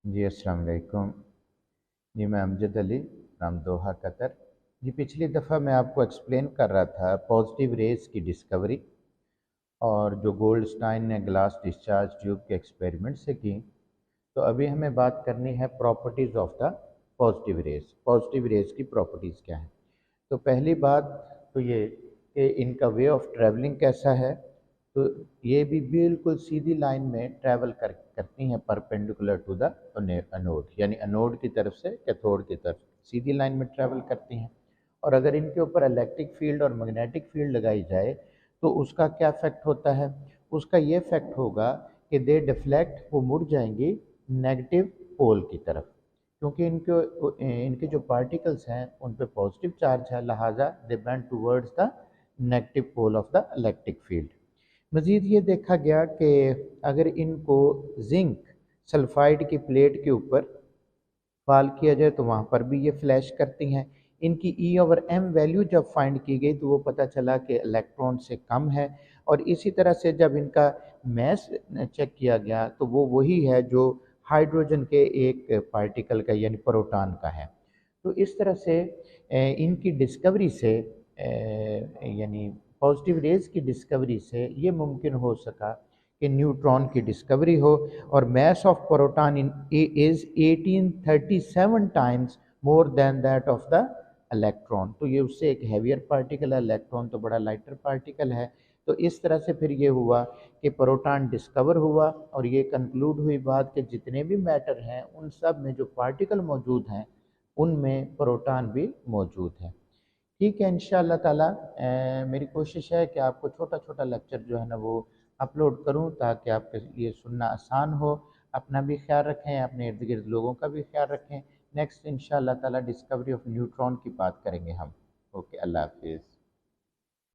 जी अस्सलाम वालेकुम। जी मैं Amjad Ali from Doha Qatar. जी पिछली दफ़ा मैं आपको एक्सप्लेन कर रहा था पॉजिटिव रेज़ की डिस्कवरी और जो गोल्डस्टाइन ने ग्लास डिस्चार्ज ट्यूब के एक्सपेरिमेंट से की। तो अभी हमें बात करनी है properties of the positive rays. Positive rays की प्रॉपर्टीज़ क्या हैं? तो पहली बात तो ये कि इनका वे ऑफ ट्रैवलिंग कैसा है। तो ये भी बिल्कुल सीधी लाइन में ट्रैवल करती हैं परपेंडिकुलर टू द अनोड, यानी अनोड की तरफ से कैथोड की तरफ सीधी लाइन में ट्रैवल करती हैं। और अगर इनके ऊपर इलेक्ट्रिक फील्ड और मैग्नेटिक फील्ड लगाई जाए तो उसका क्या इफेक्ट होता है? उसका ये इफेक्ट होगा कि दे डिफ्लेक्ट, वो मुड़ जाएंगी नेगेटिव पोल की तरफ, क्योंकि इनके जो पार्टिकल्स हैं उन पे पॉजिटिव चार्ज है, लिहाजा they bend towards the negative pole of the electric field. मज़ीद ये देखा गया कि अगर इनको जिंक सल्फाइड की प्लेट के ऊपर फाल किया जाए तो वहाँ पर भी ये फ्लैश करती हैं। इनकी E/m वैल्यू जब फाइंड की गई तो वो पता चला कि इलेक्ट्रॉन से कम है। और इसी तरह से जब इनका मैस चेक किया गया तो वो वही है जो हाइड्रोजन के एक पार्टिकल का यानी प्रोटॉन का है। तो इस तरह से इनकी डिस्कवरी से यानी पॉजिटिव रेज की डिस्कवरी से ये मुमकिन हो सका कि न्यूट्रॉन की डिस्कवरी हो। और mass of proton in is 1837 times more than that of the electron. तो ये उससे एक हैवियर पार्टिकल है, इलेक्ट्रॉन तो बड़ा लाइटर पार्टिकल है। तो इस तरह से फिर ये हुआ कि प्रोटॉन डिस्कवर हुआ और ये कंक्लूड हुई बात कि जितने भी मैटर हैं उन सब में जो पार्टिकल मौजूद हैं उनमें प्रोटॉन भी मौजूद है। ठीक है, इंशाअल्लाह ताला मेरी कोशिश है कि आपको छोटा छोटा लेक्चर जो है ना वो अपलोड करूं ताकि आपके लिए सुनना आसान हो। अपना भी ख्याल रखें, अपने इर्द गिर्द लोगों का भी ख्याल रखें। नेक्स्ट इंशाअल्लाह ताला डिस्कवरी ऑफ न्यूट्रॉन की बात करेंगे हम। ओके, अल्लाह हाफिज़।